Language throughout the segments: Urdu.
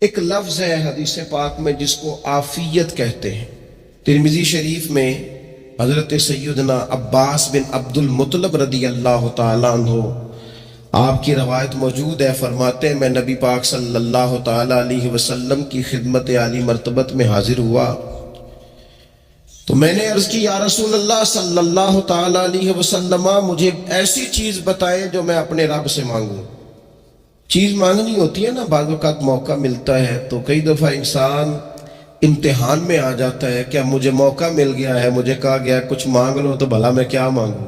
ایک لفظ ہے حدیث پاک میں جس کو عافیت کہتے ہیں۔ ترمذی شریف میں حضرت سیدنا عباس بن عبد المطلب رضی اللہ تعالیٰ عنہ آپ کی روایت موجود ہے، فرماتے ہیں میں نبی پاک صلی اللہ تعالیٰ علیہ وسلم کی خدمت عالی مرتبت میں حاضر ہوا تو میں نے عرض کی یا رسول اللہ صلی اللہ تعالیٰ علیہ وسلم مجھے ایسی چیز بتائیں جو میں اپنے رب سے مانگوں۔ چیز مانگنی ہوتی ہے نا، بعض اوقات موقع ملتا ہے تو کئی دفعہ انسان امتحان میں آ جاتا ہے، کیا مجھے موقع مل گیا ہے، مجھے کہا گیا کچھ مانگ لو تو بھلا میں کیا مانگوں۔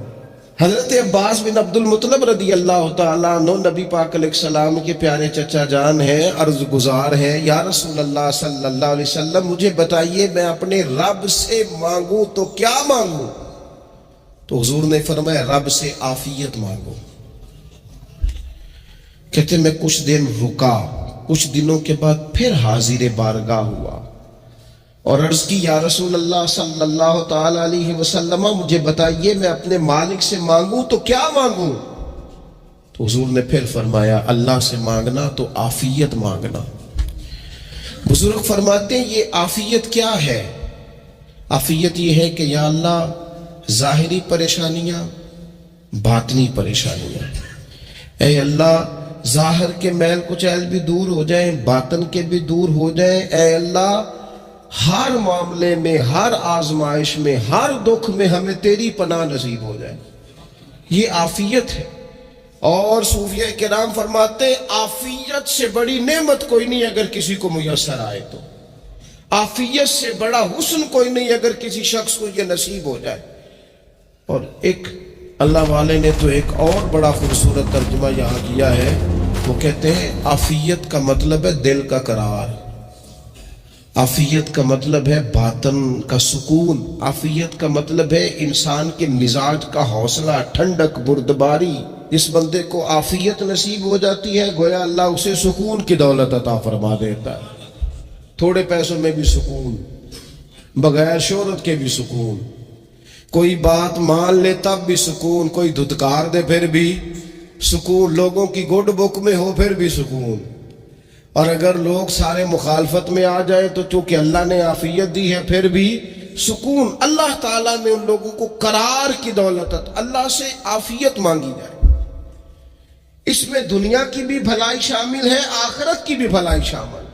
حضرت عباس بن عبد المطلب رضی اللہ تعالیٰ عنہ نبی پاک علیہ السلام کے پیارے چچا جان ہیں، عرض گزار ہیں یا رسول اللہ صلی اللہ علیہ وسلم مجھے بتائیے میں اپنے رب سے مانگوں تو کیا مانگوں؟ تو حضور نے فرمایا رب سے عافیت مانگو۔ کہتے میں کچھ دن رکا، کچھ دنوں کے بعد پھر حاضر بارگاہ ہوا اور عرض کی یا رسول اللہ صلی اللہ تعالیٰ علیہ وسلم مجھے بتائیے میں اپنے مالک سے مانگوں تو کیا مانگوں؟ تو حضور نے پھر فرمایا اللہ سے مانگنا تو عافیت مانگنا۔ بزرگ فرماتے ہیں یہ عافیت کیا ہے؟ عافیت یہ ہے کہ یا اللہ ظاہری پریشانیاں، باطنی پریشانیاں، اے اللہ ظاہر کے میل کچیل بھی دور ہو جائیں، باطن کے بھی دور ہو جائیں، اے اللہ ہر معاملے میں، ہر آزمائش میں، ہر دکھ میں ہمیں تیری پناہ نصیب ہو جائے۔ یہ عافیت ہے۔ اور صوفیہ کرام فرماتے ہیں عافیت سے بڑی نعمت کوئی نہیں اگر کسی کو میسر آئے تو، عافیت سے بڑا حسن کوئی نہیں اگر کسی شخص کو یہ نصیب ہو جائے۔ اور ایک اللہ والے نے تو ایک اور بڑا خوبصورت ترجمہ یہاں کیا ہے، وہ کہتے ہیں عافیت کا مطلب ہے دل کا قرار، عافیت کا مطلب ہے باطن کا سکون، عافیت کا مطلب ہے انسان کے مزاج کا حوصلہ، ٹھنڈک، بردباری۔ اس بندے کو عافیت نصیب ہو جاتی ہے گویا اللہ اسے سکون کی دولت عطا فرما دیتا ہے، تھوڑے پیسوں میں بھی سکون، بغیر شہرت کے بھی سکون، کوئی بات مان لے تب بھی سکون، کوئی دھتکار دے پھر بھی سکون، لوگوں کی گڈ بک میں ہو پھر بھی سکون، اور اگر لوگ سارے مخالفت میں آ جائیں تو چونکہ اللہ نے عافیت دی ہے پھر بھی سکون۔ اللہ تعالیٰ نے ان لوگوں کو قرار کی دولت، اللہ سے عافیت مانگی جائے، اس میں دنیا کی بھی بھلائی شامل ہے، آخرت کی بھی بھلائی شامل۔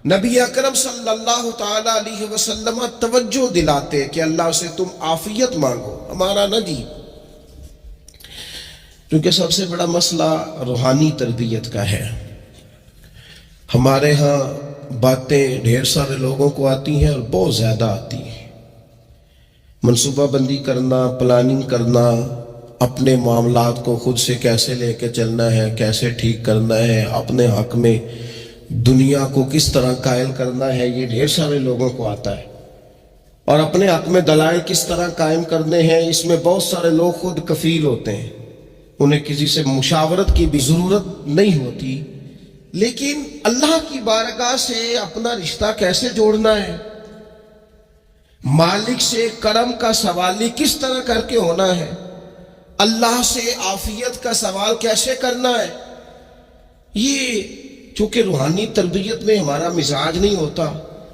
نبی اکرم صلی اللہ تعالیٰ علیہ وسلم توجہ دلاتے کہ اللہ سے تم عافیت مانگو، ہمارا نہ جی، کیونکہ سب سے بڑا مسئلہ روحانی تربیت کا ہے۔ ہمارے ہاں باتیں ڈھیر سارے لوگوں کو آتی ہیں اور بہت زیادہ آتی ہیں، منصوبہ بندی کرنا، پلاننگ کرنا، اپنے معاملات کو خود سے کیسے لے کے چلنا ہے، کیسے ٹھیک کرنا ہے، اپنے حق میں دنیا کو کس طرح قائل کرنا ہے، یہ ڈھیر سارے لوگوں کو آتا ہے، اور اپنے حق میں دلائل کس طرح قائم کرنے ہیں، اس میں بہت سارے لوگ خود کفیل ہوتے ہیں، انہیں کسی سے مشاورت کی بھی ضرورت نہیں ہوتی۔ لیکن اللہ کی بارگاہ سے اپنا رشتہ کیسے جوڑنا ہے، مالک سے کرم کا سوالی کس طرح کر کے ہونا ہے، اللہ سے عافیت کا سوال کیسے کرنا ہے، یہ چونکہ روحانی تربیت میں ہمارا مزاج نہیں ہوتا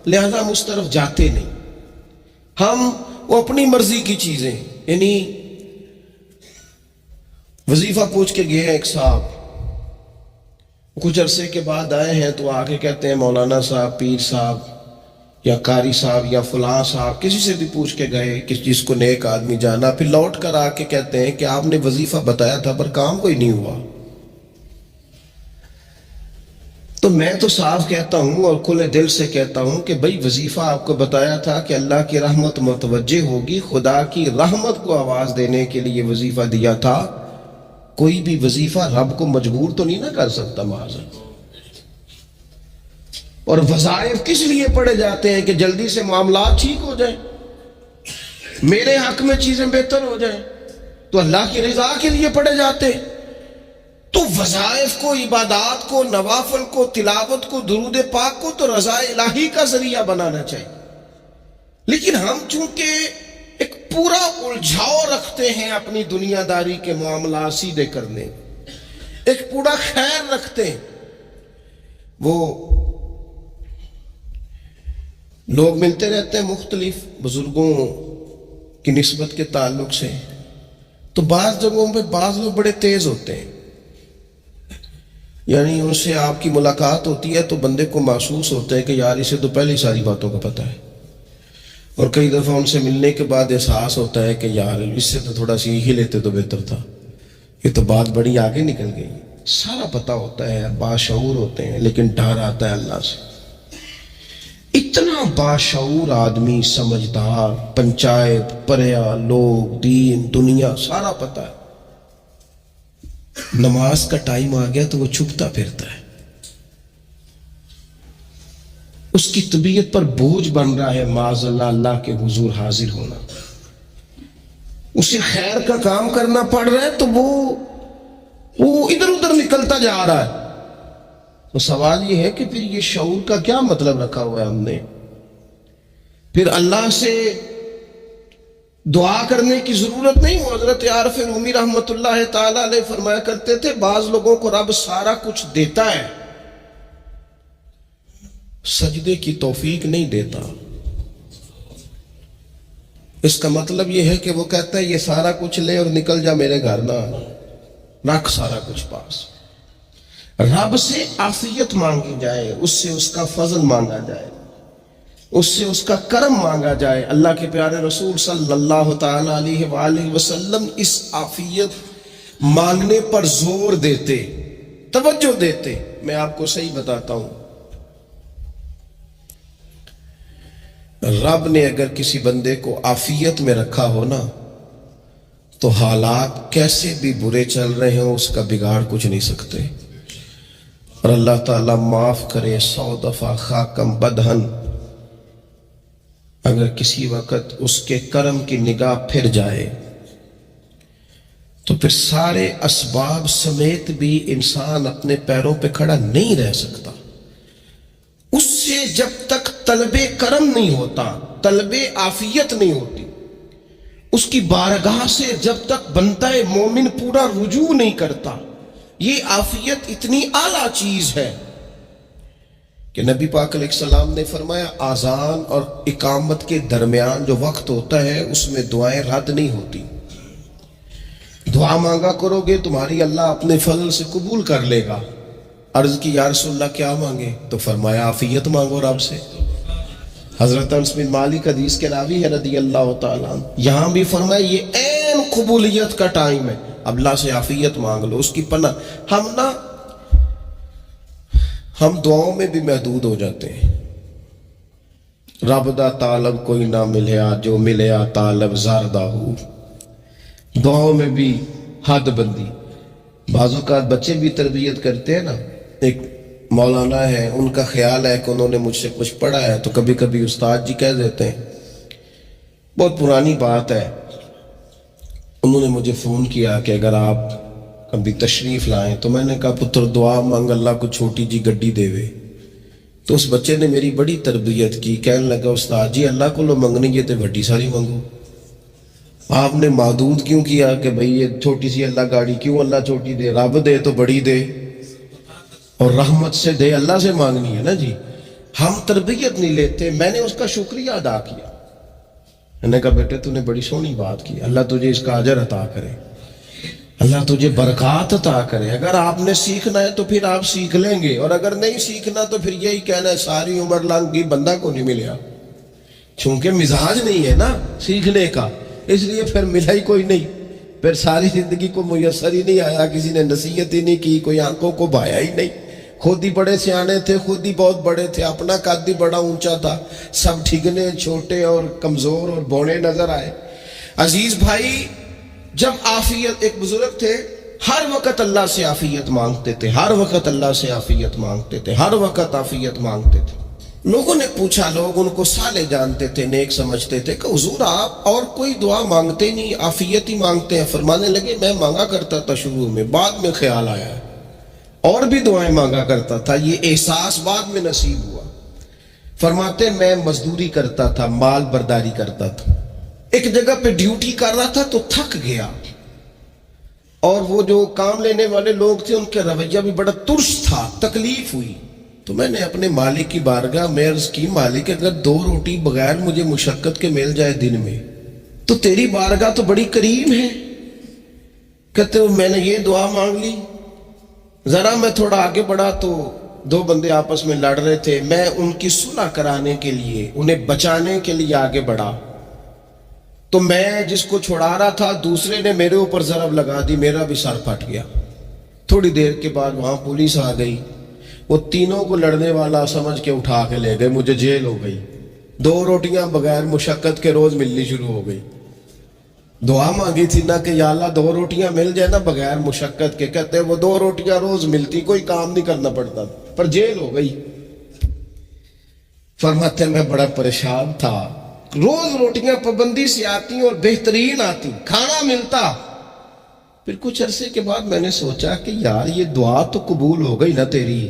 لہذا ہم اس طرف جاتے نہیں، ہم وہ اپنی مرضی کی چیزیں، یعنی وظیفہ پوچھ کے گئے ہیں ایک صاحب، کچھ عرصے کے بعد آئے ہیں تو آ کے کہتے ہیں مولانا صاحب، پیر صاحب یا قاری صاحب یا فلاں صاحب، کسی سے بھی پوچھ کے گئے کہ جس کو نیک آدمی جانا، پھر لوٹ کر آ کے کہتے ہیں کہ آپ نے وظیفہ بتایا تھا پر کام کوئی نہیں ہوا۔ تو میں تو صاف کہتا ہوں اور کھلے دل سے کہتا ہوں کہ بھئی وظیفہ آپ کو بتایا تھا کہ اللہ کی رحمت متوجہ ہوگی، خدا کی رحمت کو آواز دینے کے لیے وظیفہ دیا تھا، کوئی بھی وظیفہ رب کو مجبور تو نہیں نہ کر سکتا معاذ۔ اور وظائف کس لیے پڑھے جاتے ہیں کہ جلدی سے معاملات ٹھیک ہو جائیں، میرے حق میں چیزیں بہتر ہو جائیں، تو اللہ کی رضا کے لیے پڑھے جاتے ہیں۔ تو وظائف کو، عبادات کو، نوافل کو، تلاوت کو، درود پاک کو تو رضا الہی کا ذریعہ بنانا چاہیے، لیکن ہم چونکہ ایک پورا الجھاؤ رکھتے ہیں اپنی دنیا داری کے معاملات سیدھے کرنے، ایک پورا خیر رکھتے ہیں، وہ لوگ ملتے رہتے ہیں مختلف بزرگوں کی نسبت کے تعلق سے، تو بعض جگہوں پہ بعض لوگ بڑے تیز ہوتے ہیں، یعنی ان سے آپ کی ملاقات ہوتی ہے تو بندے کو محسوس ہوتا ہے کہ یار اسے تو پہلے ساری باتوں کا پتہ ہے، اور کئی دفعہ ان سے ملنے کے بعد احساس ہوتا ہے کہ یار اس سے تو تھوڑا سیکھ ہی لیتے تو بہتر تھا، یہ تو بات بڑی آگے نکل گئی۔ سارا پتہ ہوتا ہے، باشعور ہوتے ہیں، لیکن ڈر آتا ہے اللہ سے۔ اتنا باشعور آدمی، سمجھدار، پنچایت، پریا، لوگ، دین، دنیا سارا پتہ ہے، نماز کا ٹائم آ گیا تو وہ چھپتا پھرتا ہے، اس کی طبیعت پر بوجھ بن رہا ہے معاذ اللہ اللہ کے حضور حاضر ہونا، اسے خیر کا کام کرنا پڑ رہا ہے تو وہ ادھر ادھر نکلتا جا رہا ہے۔ تو سوال یہ ہے کہ پھر یہ شعور کا کیا مطلب رکھا ہوا ہے ہم نے؟ پھر اللہ سے دعا کرنے کی ضرورت نہیں۔ حضرت عارف رومی رحمۃ اللہ تعالی علیہ فرمایا کرتے تھے بعض لوگوں کو رب سارا کچھ دیتا ہے، سجدے کی توفیق نہیں دیتا۔ اس کا مطلب یہ ہے کہ وہ کہتا ہے یہ سارا کچھ لے اور نکل جا میرے گھر نہ، رکھ سارا کچھ پاس۔ رب سے عافیت مانگی جائے، اس سے اس کا فضل مانگا جائے، اس سے اس کا کرم مانگا جائے۔ اللہ کے پیارے رسول صلی اللہ تعالی علیہ وآلہ وسلم اس عافیت مانگنے پر زور دیتے، توجہ دیتے۔ میں آپ کو صحیح بتاتا ہوں، رب نے اگر کسی بندے کو عافیت میں رکھا ہو نا تو حالات کیسے بھی برے چل رہے ہوں اس کا بگاڑ کچھ نہیں سکتے۔ اور اللہ تعالیٰ معاف کرے 100 دفعہ خاکم بدہن، اگر کسی وقت اس کے کرم کی نگاہ پھر جائے تو پھر سارے اسباب سمیت بھی انسان اپنے پیروں پہ کھڑا نہیں رہ سکتا۔ اس سے جب تک طلب کرم نہیں ہوتا، طلب عافیت نہیں ہوتی، اس کی بارگاہ سے جب تک بندہ مومن پورا رجوع نہیں کرتا، یہ عافیت اتنی اعلیٰ چیز ہے کہ نبی پاک علیہ السلام نے فرمایا آذان اور اقامت کے درمیان جو وقت ہوتا ہے اس میں دعائیں رد نہیں ہوتی۔ دعا مانگا کرو گے تمہاری اللہ اپنے فضل سے قبول کر لے گا۔ عرض کی یا رسول اللہ کیا مانگے؟ تو فرمایا عافیت مانگو رب سے۔ حضرت انس بن مالک حدیث کے راوی ہے رضی اللہ تعالیٰ عنہ، یہاں بھی فرمایا یہ عین قبولیت کا ٹائم ہے، اب اللہ سے عافیت مانگ لو، اس کی پناہ۔ ہم دعاؤں میں بھی محدود ہو جاتے ہیں۔ رب دا طالب کوئی نہ ملیا، جو ملیا طالب زردہ ہو۔ دعاؤں میں بھی حد بندی۔ بعض اوقات بچے بھی تربیت کرتے ہیں نا، ایک مولانا ہے، ان کا خیال ہے کہ انہوں نے مجھ سے کچھ پڑھا ہے تو کبھی کبھی استاد جی کہہ دیتے ہیں، بہت پرانی بات ہے، انہوں نے مجھے فون کیا کہ اگر آپ کبھی تشریف لائیں، تو میں نے کہا پتر دعا مانگ اللہ کو چھوٹی جی گڈی دے وے۔ تو اس بچے نے میری بڑی تربیت کی، کہنے لگا استاد جی اللہ کو لو منگنی ہے تو وڈی ساری مانگو، آپ نے محدود کیوں کیا کہ بھئی یہ چھوٹی سی اللہ گاڑی کیوں اللہ چھوٹی دے، رب دے تو بڑی دے اور رحمت سے دے، اللہ سے مانگنی ہے نا جی۔ ہم تربیت نہیں لیتے۔ میں نے اس کا شکریہ ادا کیا، میں نے کہا بیٹے تو نے بڑی سونی بات کی، اللہ تجھے اس کا اجر عطا کرے، اللہ تجھے برکات عطا کرے۔ اگر آپ نے سیکھنا ہے تو پھر آپ سیکھ لیں گے، اور اگر نہیں سیکھنا تو پھر یہی کہنا ہے ساری عمر لنگ گئی بندہ کو نہیں ملیا، چونکہ مزاج نہیں ہے نا سیکھنے کا، اس لیے پھر ملا ہی کوئی نہیں، پھر ساری زندگی کو میسر ہی نہیں آیا، کسی نے نصیحت ہی نہیں کی، کوئی آنکھوں کو بھایا ہی نہیں، خود ہی بڑے سیانے تھے، خود ہی بہت بڑے تھے، اپنا قد ہی بڑا اونچا تھا، سب ٹھگنے چھوٹے اور کمزور اور بونے نظر آئے۔ عزیز بھائی، جب عافیت، ایک بزرگ تھے ہر وقت اللہ سے عافیت مانگتے تھے، ہر وقت اللہ سے عافیت مانگتے تھے، ہر وقت عافیت مانگتے تھے۔ لوگوں نے پوچھا، لوگ ان کو صالح جانتے تھے، نیک سمجھتے تھے، کہ حضور آپ اور کوئی دعا مانگتے نہیں، عافیت ہی مانگتے ہیں۔ فرمانے لگے میں مانگا کرتا تھا شروع میں، بعد میں خیال آیا ہے اور بھی دعائیں مانگا کرتا تھا، یہ احساس بعد میں نصیب ہوا۔ فرماتے میں مزدوری کرتا تھا، مال برداری کرتا تھا، ایک جگہ پہ ڈیوٹی کر رہا تھا تو تھک گیا، اور وہ جو کام لینے والے لوگ تھے ان کے رویہ بھی بڑا ترس تھا، تکلیف ہوئی، تو میں نے اپنے مالک کی بارگاہ میں عرض کی مالک اگر 2 روٹی بغیر مجھے مشقت کے مل جائے دن میں تو تیری بارگاہ تو بڑی کریم ہے. کہتے ہو میں نے یہ دعا مانگ لی. ذرا میں تھوڑا آگے بڑھا تو 2 بندے آپس میں لڑ رہے تھے. میں ان کی صلح کرانے کے لیے انہیں بچانے کے لیے آگے بڑھا تو میں جس کو چھڑا رہا تھا دوسرے نے میرے اوپر ضرب لگا دی, میرا بھی سر پھٹ گیا. تھوڑی دیر کے بعد وہاں پولیس آ گئی. وہ تینوں کو لڑنے والا سمجھ کے اٹھا کے لے گئے. مجھے جیل ہو گئی. 2 روٹیاں بغیر مشقت کے روز ملنی شروع ہو گئی. دعا مانگی تھی نا کہ یا اللہ 2 روٹیاں مل جائے نا بغیر مشقت کے. کہتے وہ 2 روٹیاں روز ملتی, کوئی کام نہیں کرنا پڑتا, پر جیل ہو گئی. فرماتے میں بڑا پریشان تھا. روز روٹیاں پابندی سے آتی اور بہترین آتی, کھانا ملتا. پھر کچھ عرصے کے بعد میں نے سوچا کہ یار یہ دعا تو قبول ہو گئی نا تیری,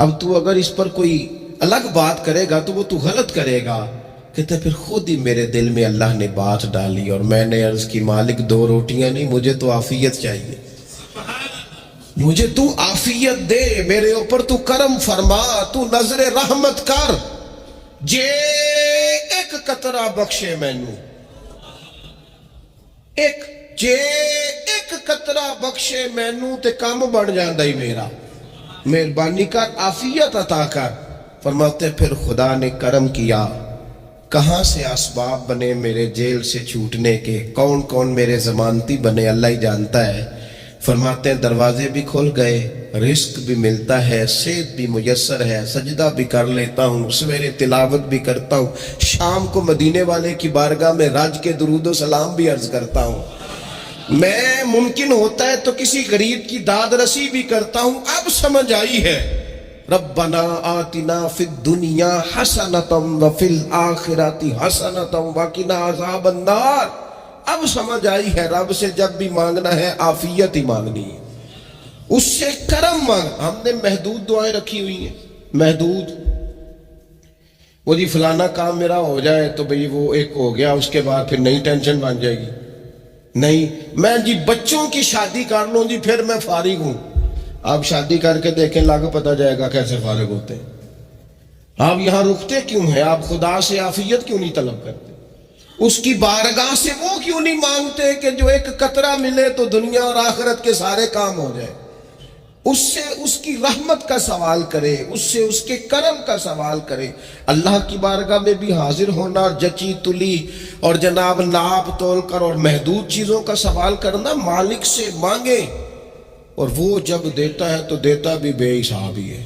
اب تو اگر اس پر کوئی الگ بات کرے گا تو وہ تو غلط کرے گا. کہتے پھر خود ہی میرے دل میں اللہ نے بات ڈالی اور میں نے عرض کی مالک 2 روٹیاں نہیں, مجھے تو عافیت چاہیے. مجھے تو عافیت دے, میرے اوپر تو کرم فرما, تو نظر رحمت کر. جے ایک قطرہ بخشے مینوں, جے ایک قطرہ بخشے مینوں تے کام بڑھ جاندا ہی میرا. مہربانی کر, عافیت عطا کر. فرماتے پھر خدا نے کرم کیا. کہاں سے اسباب بنے میرے جیل سے چھوٹنے کے, کون کون میرے ضمانتی بنے اللہ ہی جانتا ہے. فرماتے ہیں دروازے بھی کھل گئے, رزق بھی ملتا ہے, صحت بھی میسر ہے, سجدہ بھی کر لیتا ہوں, سویرے تلاوت بھی کرتا ہوں, شام کو مدینے والے کی بارگاہ میں راج کے درود و سلام بھی عرض کرتا ہوں. میں ممکن ہوتا ہے تو کسی غریب کی داد رسی بھی کرتا ہوں. اب سمجھ آئی ہے ربنا آتنا فی الدنیا حسنۃ وفی الآخرۃ حسنۃ وقنا عذاب النار. اب سمجھ آئی ہے رب سے جب بھی مانگنا ہے عافیت ہی مانگنی ہے, اس سے کرم مانگ. ہم نے محدود دعائیں رکھی ہوئی ہیں, محدود. وہ جی فلانا کام میرا ہو جائے تو بھئی وہ ایک ہو گیا, اس کے بعد پھر نئی ٹینشن بن جائے گی. نہیں, میں جی بچوں کی شادی کر لوں جی پھر میں فارغ ہوں. آپ شادی کر کے دیکھیں لاگو پتہ جائے گا کیسے فارغ ہوتے ہیں. آپ یہاں رکتے کیوں ہیں؟ آپ خدا سے عافیت کیوں نہیں طلب کرتے؟ اس کی بارگاہ سے وہ کیوں نہیں مانگتے کہ جو ایک قطرہ ملے تو دنیا اور آخرت کے سارے کام ہو جائے؟ اس سے اس کی رحمت کا سوال کرے, اس سے اس کے کرم کا سوال کرے. اللہ کی بارگاہ میں بھی حاضر ہونا اور جچی تلی اور جناب ناپ تول کر اور محدود چیزوں کا سوال کرنا, مالک سے مانگے. اور وہ جب دیتا ہے تو دیتا بھی بے حساب ہی ہے.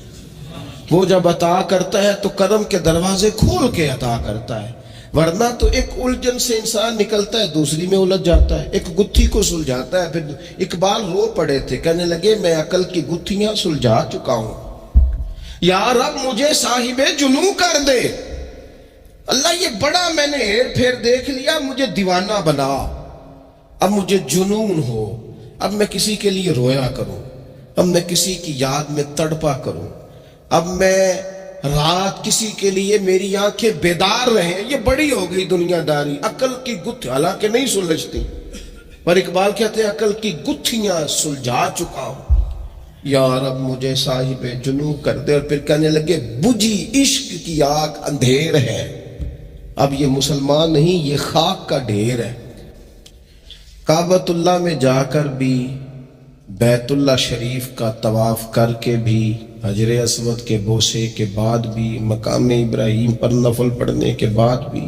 وہ جب عطا کرتا ہے تو کرم کے دروازے کھول کے عطا کرتا ہے. ورنہ تو ایک الجھن سے انسان نکلتا ہے دوسری میں الجھ جاتا ہے, ایک گتھی کو سلجھاتا ہے. پھر اقبال رو پڑے تھے, کہنے لگے میں عقل کی گتھیاں سلجھا چکا ہوں, یا رب مجھے صاحب جنوں کر دے. اللہ یہ بڑا میں نے ہیر پھیر دیکھ لیا, مجھے دیوانہ بنا. اب مجھے جنون ہو, اب میں کسی کے لیے رویا کروں, اب میں کسی کی یاد میں تڑپا کروں, اب میں رات کسی کے لیے میری آنکھیں بیدار رہیں. یہ بڑی ہو گئی دنیا داری. عقل کی گتھی حالانکہ نہیں سلجھتی, پر اقبال کہتے ہیں عقل کی گتھیاں سلجھا چکا ہوں, یا رب مجھے صاحب جنوں کر دے. اور پھر کہنے لگے بجھی عشق کی آگ اندھیر ہے. اب یہ مسلمان نہیں, یہ خاک کا ڈھیر ہے. کعبۃ اللہ میں جا کر بھی, بیت اللہ شریف کا طواف کر کے بھی, حجر اسود کے بوسے کے بعد بھی, مقام ابراہیم پر نفل پڑھنے کے بعد بھی,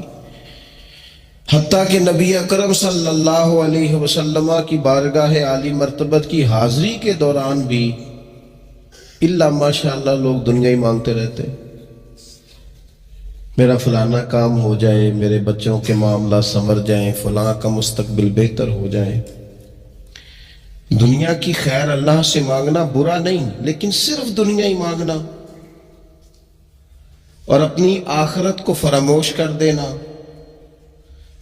حتیٰ کہ نبی اکرم صلی اللہ علیہ وسلم کی بارگاہ عالی مرتبت کی حاضری کے دوران بھی اللہ ماشاءاللہ لوگ دنیا ہی مانگتے رہتے. میرا فلانا کام ہو جائے, میرے بچوں کے معاملات سنور جائیں, فلاں کا مستقبل بہتر ہو جائے. دنیا کی خیر اللہ سے مانگنا برا نہیں, لیکن صرف دنیا ہی مانگنا اور اپنی آخرت کو فراموش کر دینا.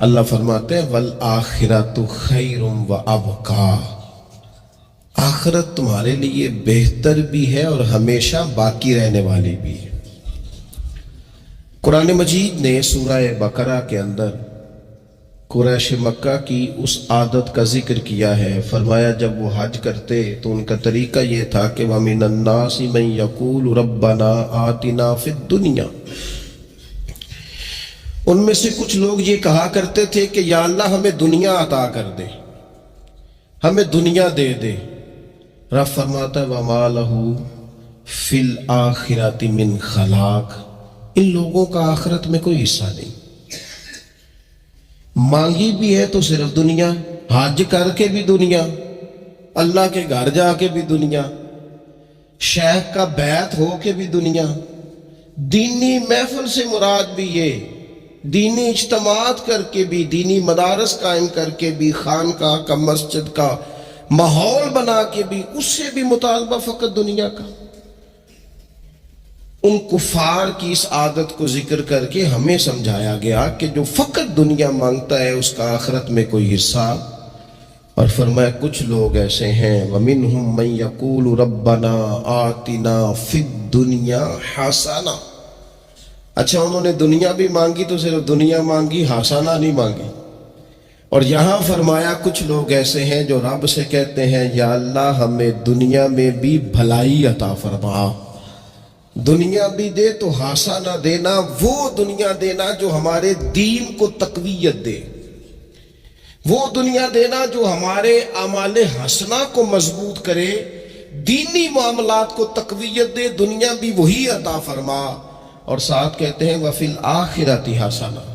اللہ فرماتے ہیں وَالْآخِرَةُ خَيْرٌ وَأَبْقَىٰ, آخرت تمہارے لیے بہتر بھی ہے اور ہمیشہ باقی رہنے والی بھی ہے. قرآن مجید نے سورہ بقرہ کے اندر قریش مکہ کی اس عادت کا ذکر کیا ہے. فرمایا جب وہ حج کرتے تو ان کا طریقہ یہ تھا کہ وَمِنَ النَّاسِ مَن يَقُولُ رَبَّنَا آتِنَا فِي الدُّنْيَا، ان میں سے کچھ لوگ یہ کہا کرتے تھے کہ یا اللہ ہمیں دنیا عطا کر دے، ہمیں دنیا دے دے. رب فرماتا ہے وَمَا لَهُ فِي الْآخِرَةِ مِنْ خَلَاقٍ، ان لوگوں کا آخرت میں کوئی حصہ نہیں. مانگی بھی ہے تو صرف دنیا، حج کر کے بھی دنیا، اللہ کے گھر جا کے بھی دنیا، شیخ کا بیعت ہو کے بھی دنیا. دینی محفل سے مراد بھی یہ، دینی اجتماعات کر کے بھی، دینی مدارس قائم کر کے بھی، خانقاہ کا مسجد کا ماحول بنا کے بھی، اس سے بھی مطالبہ فقط دنیا کا. ان کفار کی اس عادت کو ذکر کر کے ہمیں سمجھایا گیا کہ جو فقط دنیا مانگتا ہے اس کا آخرت میں کوئی حصہ. اور فرمایا کچھ لوگ ایسے ہیں وَمِنْهُمْ مَنْ يَقُولُ رَبَّنَا آتِنَا فِي الدُّنْيَا حَسَنَةً. اچھا انہوں نے دنیا بھی مانگی تو صرف دنیا مانگی، حسنہ نہیں مانگی. اور یہاں فرمایا کچھ لوگ ایسے ہیں جو رب سے کہتے ہیں یا اللہ ہمیں دنیا میں بھی بھلائی عطا فرما، دنیا بھی دے تو حسنہ دینا، وہ دنیا دینا جو ہمارے دین کو تقویت دے، وہ دنیا دینا جو ہمارے اعمال حسنہ کو مضبوط کرے، دینی معاملات کو تقویت دے. دنیا بھی وہی عطا فرما. اور ساتھ کہتے ہیں وَفِي الْآخِرَةِ حَسَنَةً،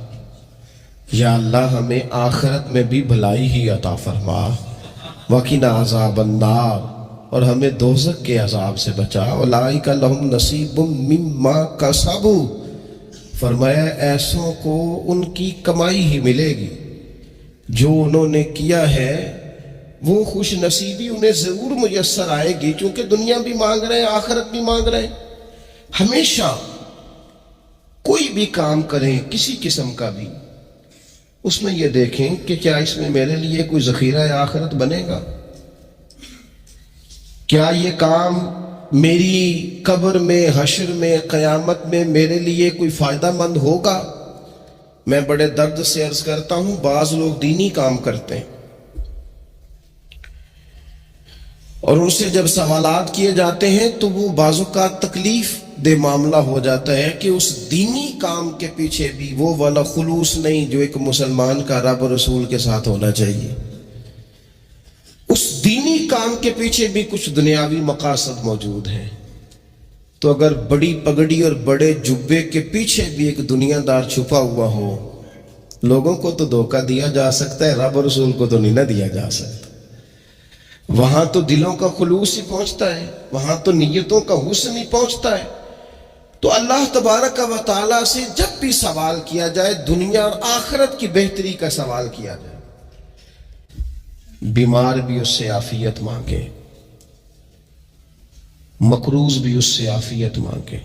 یا اللہ ہمیں آخرت میں بھی بھلائی ہی عطا فرما. وَقِنَا عَذَابَ النَّارِ، اور ہمیں دوزخ کے عذاب سے بچا. اولئک لہم نصیب مما کسبوا، فرمایا ایسوں کو ان کی کمائی ہی ملے گی، جو انہوں نے کیا ہے وہ خوش نصیبی انہیں ضرور میسر آئے گی. چونکہ دنیا بھی مانگ رہے ہیں، آخرت بھی مانگ رہے ہیں. ہمیشہ کوئی بھی کام کریں کسی قسم کا بھی، اس میں یہ دیکھیں کہ کیا اس میں میرے لیے کوئی ذخیرہ آخرت بنے گا، کیا یہ کام میری قبر میں، حشر میں، قیامت میں میرے لیے کوئی فائدہ مند ہوگا. میں بڑے درد سے عرض کرتا ہوں بعض لوگ دینی کام کرتے ہیں اور ان سے جب سوالات کیے جاتے ہیں تو وہ بعض اوقات تکلیف دہ معاملہ ہو جاتا ہے کہ اس دینی کام کے پیچھے بھی وہ والا خلوص نہیں جو ایک مسلمان کا رب و رسول کے ساتھ ہونا چاہیے. اس دینی کام کے پیچھے بھی کچھ دنیاوی مقاصد موجود ہیں. تو اگر بڑی پگڑی اور بڑے جبے کے پیچھے بھی ایک دنیا دار چھپا ہوا ہو، لوگوں کو تو دھوکہ دیا جا سکتا ہے، رب و رسول کو تو نہیں نہ دیا جا سکتا. وہاں تو دلوں کا خلوص ہی پہنچتا ہے، وہاں تو نیتوں کا حسن ہی پہنچتا ہے. تو اللہ تبارک و تعالیٰ سے جب بھی سوال کیا جائے دنیا اور آخرت کی بہتری کا سوال کیا جائے. بیمار بھی اس سے عافیت مانگے، مقروض بھی اس سے عافیت مانگے،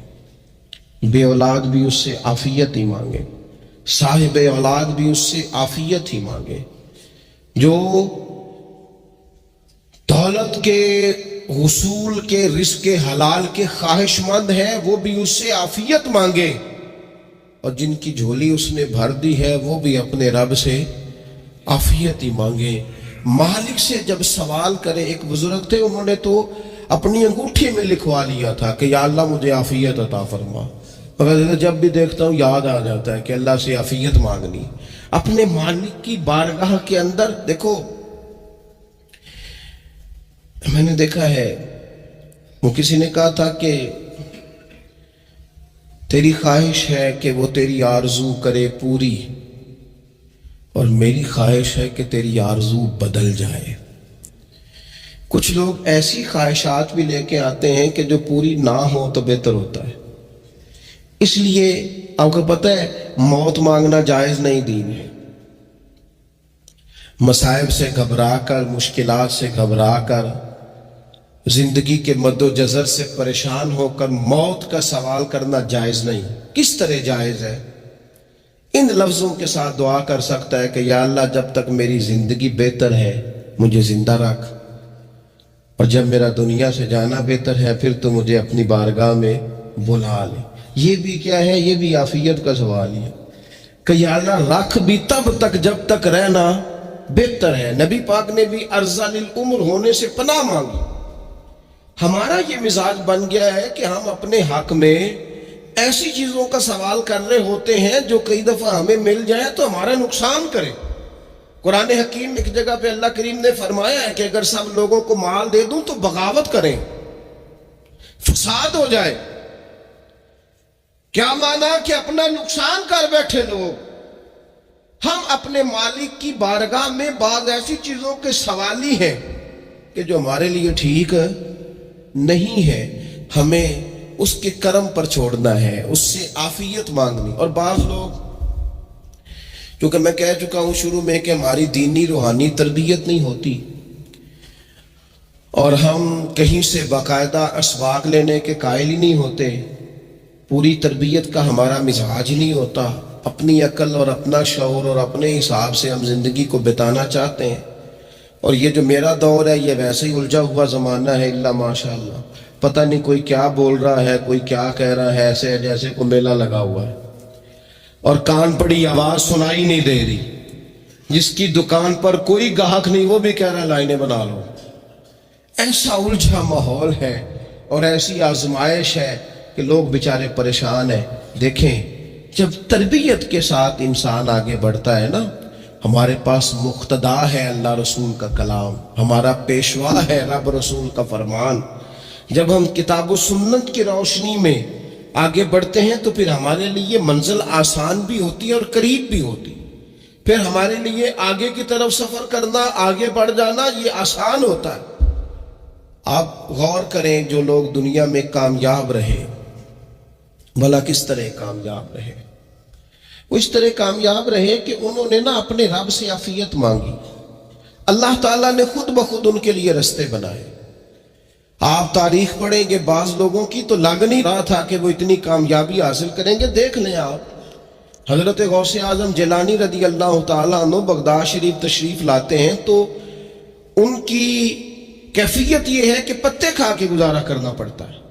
بے اولاد بھی اس سے عافیت ہی مانگے، صاحب اولاد بھی اس سے عافیت ہی مانگے، جو دولت کے حصول کے، رزق حلال کے خواہش مند ہے وہ بھی اس سے عافیت مانگے، اور جن کی جھولی اس نے بھر دی ہے وہ بھی اپنے رب سے عافیت ہی مانگے. مالک سے جب سوال کرے، ایک بزرگ تھے انہوں نے تو اپنی انگوٹھی میں لکھوا لیا تھا کہ یا اللہ مجھے عافیت عطا فرما. مگر جب بھی دیکھتا ہوں یاد آ جاتا ہے کہ اللہ سے عافیت مانگنی. اپنے مالک کی بارگاہ کے اندر دیکھو، میں نے دیکھا ہے وہ کسی نے کہا تھا کہ تیری خواہش ہے کہ وہ تیری آرزو کرے پوری، اور میری خواہش ہے کہ تیری آرزو بدل جائے. کچھ لوگ ایسی خواہشات بھی لے کے آتے ہیں کہ جو پوری نہ ہو تو بہتر ہوتا ہے. اس لیے آپ کو پتہ ہے موت مانگنا جائز نہیں دین ہے. مصائب سے گھبرا کر، مشکلات سے گھبرا کر، زندگی کے مد و جزر سے پریشان ہو کر موت کا سوال کرنا جائز نہیں. کس طرح جائز ہے؟ ان لفظوں کے ساتھ دعا کر سکتا ہے کہ یا اللہ جب تک میری زندگی بہتر ہے مجھے زندہ رکھ، اور جب میرا دنیا سے جانا بہتر ہے پھر تو مجھے اپنی بارگاہ میں بلا لے. یہ بھی کیا ہے؟ یہ بھی عافیت کا سوال ہی ہے. کہ یا اللہ رکھ بھی تب تک جب تک رہنا بہتر ہے۔ نبی پاک نے بھی ارذل العمر ہونے سے پناہ مانگی۔ ہمارا یہ مزاج بن گیا ہے کہ ہم اپنے حق میں ایسی چیزوں کا سوال کر رہے ہوتے ہیں جو کئی دفعہ ہمیں مل جائے تو ہمارا نقصان کرے۔ قرآن حکیم ایک جگہ پہ اللہ کریم نے فرمایا ہے کہ اگر سب لوگوں کو مال دے دوں تو بغاوت کریں، فساد ہو جائے۔ کیا مانا کہ اپنا نقصان کر بیٹھے لوگ۔ ہم اپنے مالک کی بارگاہ میں بعض ایسی چیزوں کے سوالی ہیں کہ جو ہمارے لیے ٹھیک نہیں ہے، ہمیں اس کے کرم پر چھوڑنا ہے، اس سے عافیت مانگنی۔ اور بعض لوگ، کیونکہ میں کہہ چکا ہوں شروع میں کہ ہماری دینی روحانی تربیت نہیں ہوتی، اور ہم کہیں سے باقاعدہ اسباق لینے کے قائل ہی نہیں ہوتے، پوری تربیت کا ہمارا مزاج نہیں ہوتا، اپنی عقل اور اپنا شعور اور اپنے حساب سے ہم زندگی کو بتانا چاہتے ہیں۔ اور یہ جو میرا دور ہے یہ ویسے ہی الجھا ہوا زمانہ ہے، اللہ ماشاء اللہ، پتہ نہیں کوئی کیا بول رہا ہے، کوئی کیا کہہ رہا ہے، ایسے جیسے کوئی میلہ لگا ہوا ہے اور کان پڑی آواز سنائی نہیں دے رہی۔ جس کی دکان پر کوئی گاہک نہیں وہ بھی کہہ رہا ہے لائنیں بنا لو۔ ایسا الجھا ماحول ہے اور ایسی آزمائش ہے کہ لوگ بیچارے پریشان ہیں۔ دیکھیں، جب تربیت کے ساتھ انسان آگے بڑھتا ہے نا، ہمارے پاس مقتدا ہے اللہ رسول کا کلام، ہمارا پیشوا ہے رب رسول کا فرمان۔ جب ہم کتاب و سنت کی روشنی میں آگے بڑھتے ہیں تو پھر ہمارے لیے منزل آسان بھی ہوتی ہے اور قریب بھی ہوتی، پھر ہمارے لیے آگے کی طرف سفر کرنا، آگے بڑھ جانا یہ آسان ہوتا ہے۔ آپ غور کریں، جو لوگ دنیا میں کامیاب رہے، بھلا کس طرح کامیاب رہے؟ وہ اس طرح کامیاب رہے کہ انہوں نے نا اپنے رب سے عافیت مانگی، اللہ تعالیٰ نے خود بخود ان کے لیے رستے بنائے۔ آپ تاریخ پڑھیں گے بعض لوگوں کی تو لگ نہیں رہا تھا کہ وہ اتنی کامیابی حاصل کریں گے۔ دیکھ لیں آپ، حضرت غوث اعظم جیلانی رضی اللہ تعالیٰ عنہ بغداد شریف تشریف لاتے ہیں تو ان کی کیفیت یہ ہے کہ پتے کھا کے گزارا کرنا پڑتا ہے،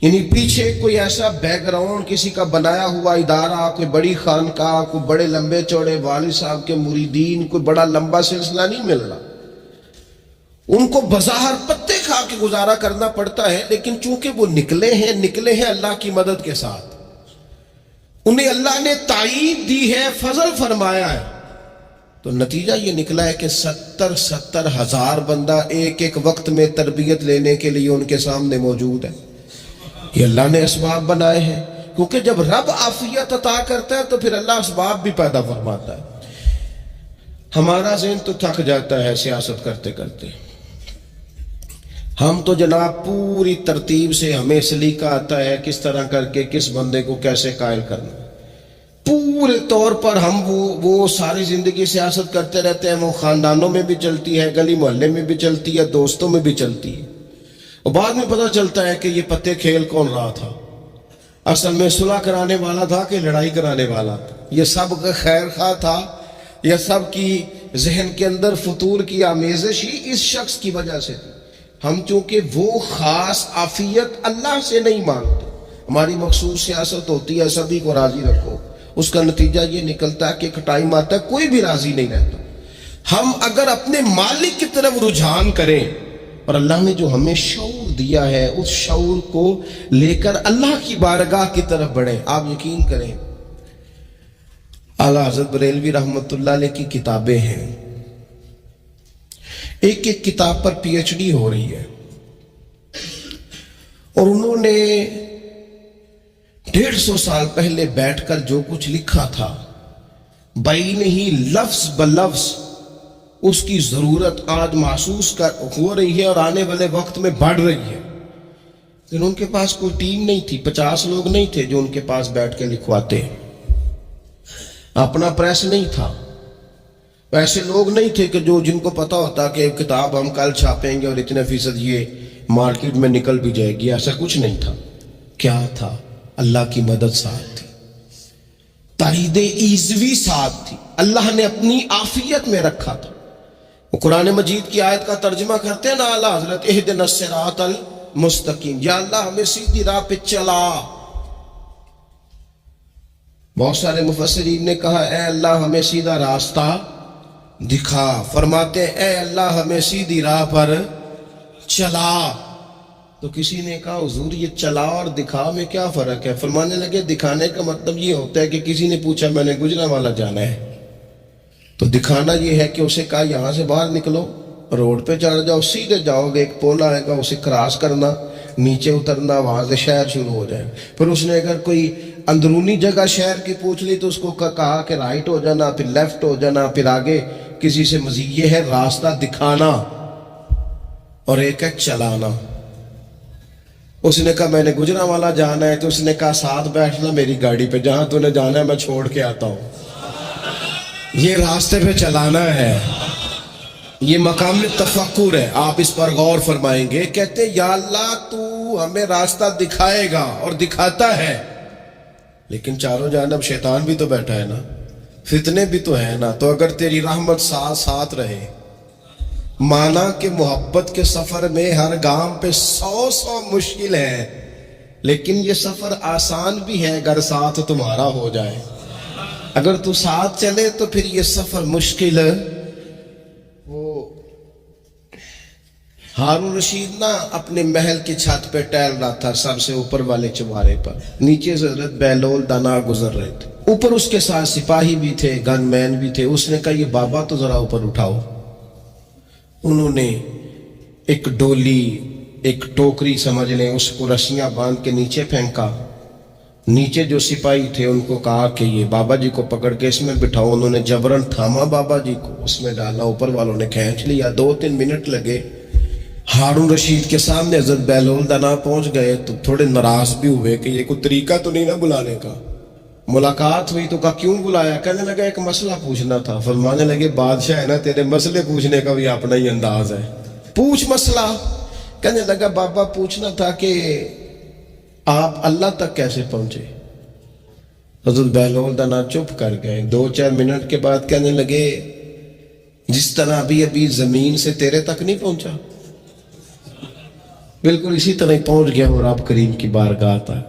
یعنی پیچھے کوئی ایسا بیک گراؤنڈ کسی کا بنایا ہوا ادارہ، کوئی بڑی خانقاہ، کوئی بڑے لمبے چوڑے والد صاحب کے مریدین، کوئی بڑا لمبا سلسلہ نہیں مل رہا۔ ان کو بظاہر پتے کھا کے گزارا کرنا پڑتا ہے، لیکن چونکہ وہ نکلے ہیں اللہ کی مدد کے ساتھ، انہیں اللہ نے تائید دی ہے، فضل فرمایا ہے، تو نتیجہ یہ نکلا ہے کہ 70 ہزار بندہ ایک ایک وقت میں تربیت لینے کے لیے ان کے سامنے موجود ہے۔ یہ اللہ نے اسباب بنائے ہیں، کیونکہ جب رب عافیت عطا کرتا ہے تو پھر اللہ اسباب بھی پیدا فرماتا ہے۔ ہمارا ذہن تو تھک جاتا ہے سیاست کرتے کرتے، ہم تو جناب پوری ترتیب سے ہمیں سلیقہ آتا ہے کس طرح کر کے کس بندے کو کیسے قائل کرنا، پورے طور پر ہم وہ ساری زندگی سیاست کرتے رہتے ہیں۔ وہ خاندانوں میں بھی چلتی ہے، گلی محلے میں بھی چلتی ہے، دوستوں میں بھی چلتی ہے، اور بعد میں پتہ چلتا ہے کہ یہ پتے کھیل کون رہا تھا، اصل میں صلح کرانے والا تھا کہ لڑائی کرانے والا تھا، یہ سب کا خیر خواہ تھا، یہ سب کی ذہن کے اندر فطور کی آمیزش ہی اس شخص کی وجہ سے تھی۔ ہم چونکہ وہ خاص عافیت اللہ سے نہیں مانگتے، ہماری مخصوص سیاست ہوتی ہے سبھی کو راضی رکھو، اس کا نتیجہ یہ نکلتا ہے کہ ایک ٹائم آتا ہے کوئی بھی راضی نہیں رہتا۔ ہم اگر اپنے مالک کی طرف رجحان کریں اور اللہ نے جو ہمیں شعور دیا ہے اس شعور کو لے کر اللہ کی بارگاہ کی طرف بڑھیں، آپ یقین کریں اعلیٰ حضرت بریلوی رحمۃ اللہ علیہ کی کتابیں ہیں، ایک ایک کتاب پر پی ایچ ڈی ہو رہی ہے، اور انہوں نے 150 سال پہلے بیٹھ کر جو کچھ لکھا تھا بین ہی لفظ بلفظ اس کی ضرورت آج محسوس ہو رہی ہے اور آنے والے وقت میں بڑھ رہی ہے۔ لیکن ان کے پاس کوئی ٹیم نہیں تھی، 50 لوگ نہیں تھے جو ان کے پاس بیٹھ کے لکھواتے، اپنا پریس نہیں تھا، ایسے لوگ نہیں تھے کہ جن کو پتا ہوتا کہ کتاب ہم کل چھاپیں گے اور اتنے فیصد یہ مارکیٹ میں نکل بھی جائے گی، ایسا کچھ نہیں تھا۔ کیا تھا؟ اللہ کی مدد ساتھ تھی، تائید ایزوی ساتھ تھی، اللہ نے اپنی عافیت میں رکھا تھا۔ وہ قرآن مجید کی آیت کا ترجمہ کرتے ہیں نا اعلیٰ حضرت، اہدنا الصراط المستقیم، یا اللہ ہمیں سیدھی راہ پہ چلا۔ بہت سارے مفسرین نے کہا اے اللہ ہمیں سیدھا راستہ دکھا، فرماتے ہیں اے اللہ ہمیں سیدھی راہ پر چلا۔ تو کسی نے کہا حضور یہ چلا اور دکھا میں کیا فرق ہے؟ فرمانے لگے دکھانے کا مطلب یہ ہوتا ہے کہ کسی نے پوچھا میں نے گجرانوالہ جانا ہے، تو دکھانا یہ ہے کہ اسے کہا یہاں سے باہر نکلو، روڈ پہ چڑھ جاؤ، سیدھے جاؤ گے، ایک پول آئے گا اسے کراس کرنا، نیچے اترنا، وہاں سے شہر شروع ہو جائے۔ پھر اس نے اگر کوئی اندرونی جگہ شہر کی پوچھ لی تو اس کو کہا کہ رائٹ ہو جانا، پھر لیفٹ ہو جانا، پھر آگے کسی سے مزید۔ یہ ہے راستہ دکھانا، اور ایک ہے چلانا۔ اس نے کہا میں نے گجرانوالہ جانا ہے، تو اس نے کہا ساتھ بیٹھنا میری گاڑی پہ، جہاں تو نے جانا ہے میں چھوڑ کے آتا ہوں۔ یہ راستے پہ چلانا ہے، یہ مقام تفکر ہے۔ آپ اس پر غور فرمائیں گے، کہتے یا اللہ تو ہمیں راستہ دکھائے گا اور دکھاتا ہے، لیکن چاروں جانب شیطان بھی تو بیٹھا ہے نا، فتنے بھی تو ہیں نا، تو اگر تیری رحمت ساتھ ساتھ رہے، مانا کہ محبت کے سفر میں ہر گام پہ 100 مشکل ہے، لیکن یہ سفر آسان بھی ہے اگر ساتھ تمہارا ہو جائے۔ اگر تو ساتھ چلے تو پھر یہ سفر مشکل ہے۔ وہ ہارون رشید نا اپنے محل کی چھت پہ ٹہل رہا تھا، سب سے اوپر والے چوارے پر، نیچے سے حضرت بہلول دانا گزر رہے تھے، اوپر اس کے ساتھ سپاہی بھی تھے، گن مین بھی تھے۔ اس نے کہا یہ بابا تو ذرا اوپر اٹھاؤ۔ انہوں نے ایک ڈولی، ایک ٹوکری سمجھ لیں، اس کو رسیاں باندھ کے نیچے پھینکا۔ نیچے جو سپاہی تھے ان کو کہا کہ یہ بابا جی کو پکڑ کے اس میں بٹھاؤ۔ انہوں نے جبرن تھاما بابا جی کو، اس میں ڈالا، اوپر والوں نے کھینچ لیا۔ 2-3 منٹ لگے۔ ہارون رشید کے سامنے حضرت بہلول دانا پہنچ گئے تو تھوڑے ناراض بھی ہوئے کہ یہ کوئی طریقہ تو نہیں نا بلانے کا۔ ملاقات ہوئی تو کہا کیوں بلایا؟ کہنے لگا ایک مسئلہ پوچھنا تھا۔ فرمانے لگے بادشاہ ہے نا، تیرے مسئلے پوچھنے کا بھی اپنا ہی انداز ہے، پوچھ مسئلہ۔ کہنے لگا بابا پوچھنا تھا کہ آپ اللہ تک کیسے پہنچے؟ حضرت بہلول دانا چپ کر گئے۔ 2-4 منٹ کے بعد کہنے لگے جس طرح ابھی زمین سے تیرے تک نہیں پہنچا، بالکل اسی طرح ہی پہنچ گیا اور رب کریم کی بارگاہ تک،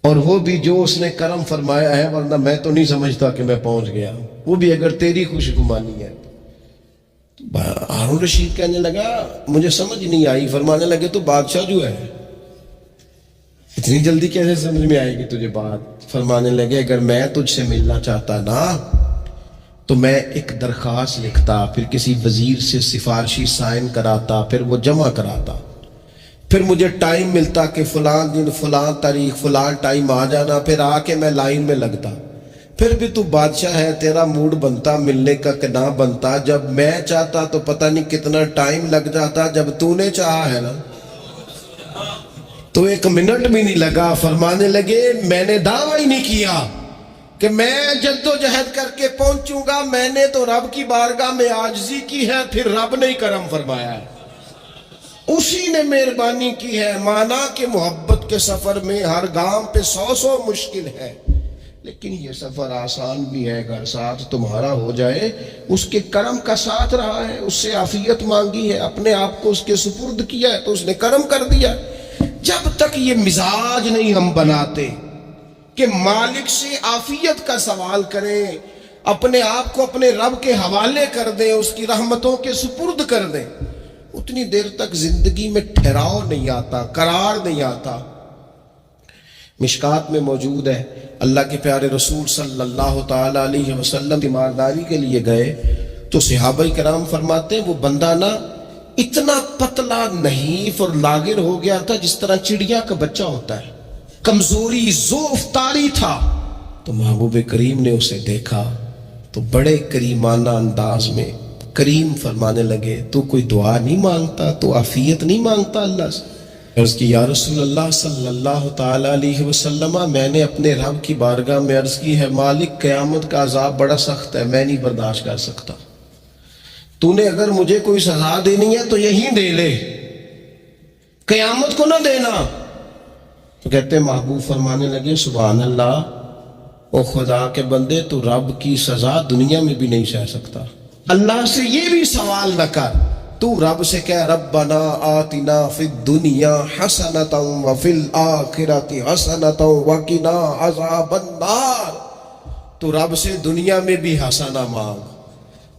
اور وہ بھی جو اس نے کرم فرمایا ہے، ورنہ میں تو نہیں سمجھتا کہ میں پہنچ گیا، وہ بھی اگر تیری خوش گمانی ہے۔ ہارون رشید کہنے لگا مجھے سمجھ نہیں آئی۔ فرمانے لگے تو بادشاہ جو ہے اتنی جلدی کیسے سمجھ میں آئے گی تجھے بات؟ فرمانے لگے اگر میں تجھ سے ملنا چاہتا نا تو میں ایک درخواست لکھتا، پھر کسی وزیر سے سفارشی سائن کراتا، پھر وہ جمع کراتا، پھر مجھے ٹائم ملتا کہ فلاں دن فلاں تاریخ فلاں ٹائم آ جانا، پھر آ کے میں لائن میں لگتا۔ پھر بھی تو بادشاہ ہے، تیرا موڈ بنتا ملنے کا کہ نہ بنتا۔ جب میں چاہتا تو پتہ نہیں کتنا ٹائم لگ جاتا، جب تو نے چاہا ہے نا تو 1 منٹ بھی نہیں لگا۔ فرمانے لگے میں نے دعویٰ ہی نہیں کیا کہ میں جدوجہد کر کے پہنچوں گا، میں نے تو رب کی بارگاہ میں عاجزی کی ہے، پھر رب نے ہی کرم فرمایا ہے، اسی نے مہربانی کی ہے۔ مانا کہ محبت کے سفر میں ہر گام پہ 100 مشکل ہے، لیکن یہ سفر آسان بھی ہے اگر ساتھ تمہارا ہو جائے۔ اس کے کرم کا ساتھ رہا ہے، اس سے عافیت مانگی ہے، اپنے آپ کو اس کے سپرد کیا ہے تو اس نے کرم کر دیا۔ جب تک یہ مزاج نہیں ہم بناتے کہ مالک سے عافیت کا سوال کریں، اپنے آپ کو اپنے رب کے حوالے کر دیں، اس کی رحمتوں کے سپرد کر دیں، اتنی دیر تک زندگی میں ٹھہراؤ نہیں آتا، قرار نہیں آتا۔ مشکات میں موجود ہے، اللہ کے پیارے رسول صلی اللہ تعالی علیہ وسلم تیمارداری کے لیے گئے تو صحابہ کرام فرماتے ہیں وہ بندہ نا اتنا پتلا نحیف اور لاغر ہو گیا تھا جس طرح چڑیا کا بچہ ہوتا ہے، کمزوری ضعف طاری تھا۔ تو محبوب کریم نے اسے دیکھا تو بڑے کریمانہ انداز میں کریم فرمانے لگے تو کوئی دعا نہیں مانگتا، تو عافیت نہیں مانگتا اللہ سے؟ عرض کی یا رسول اللہ صلی اللہ تعالی علیہ وسلم، میں نے اپنے رب کی بارگاہ میں عرض کی ہے مالک قیامت کا عذاب بڑا سخت ہے، میں نہیں برداشت کر سکتا، تو نے اگر مجھے کوئی سزا دینی ہے تو یہی دے لے، قیامت کو نہ دینا۔ تو کہتے ہیں محبوب فرمانے لگے سبحان اللہ، او خدا کے بندے تو رب کی سزا دنیا میں بھی نہیں سہ سکتا، اللہ سے یہ بھی سوال نہ کر تو رب سے کہہ ربنا آتنا فی الدنیا حسنۃ وفی الآخرۃ حسنۃ وقنا عذاب النار. تو رب سے دنیا میں بھی حسنہ مانگ،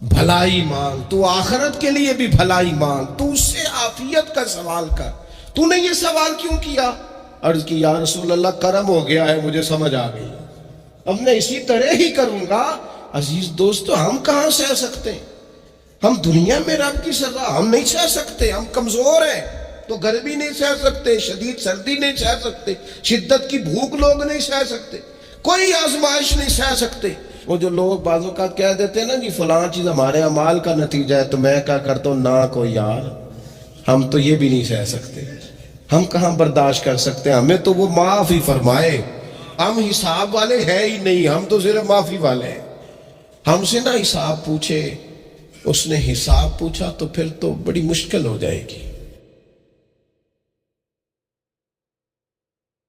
بھلائی مانگ، تو آخرت کے لیے بھی بھلائی مانگ، تو اس سے عافیت کا سوال کر. تو نے یہ سوال کیوں کیا؟ عرض کی یا رسول اللہ کرم ہو گیا ہے، مجھے سمجھ آ گئی، اب میں اسی طرح ہی کروں گا. عزیز دوستو، ہم کہاں سہ سکتے ہیں؟ ہم دنیا میں رب کی سزا ہم نہیں سہ سکتے، ہم کمزور ہیں. تو گرمی نہیں سہ سکتے، شدید سردی نہیں سہ سکتے، شدت کی بھوک لوگ نہیں سہ سکتے، کوئی آزمائش نہیں سہ سکتے. وہ جو لوگ بعض اوقات کہہ دیتے ہیں نا جی فلاں چیز ہمارے اعمال کا نتیجہ ہے، تو میں کیا کرتا ہوں، نہ کوئی یار، ہم تو یہ بھی نہیں سہ سکتے، ہم کہاں برداشت کر سکتے ہیں، ہمیں تو وہ معاف ہی فرمائے. ہم حساب والے ہیں ہی نہیں، ہم تو صرف معافی والے ہیں. ہم سے نہ حساب پوچھے، اس نے حساب پوچھا تو پھر تو بڑی مشکل ہو جائے گی.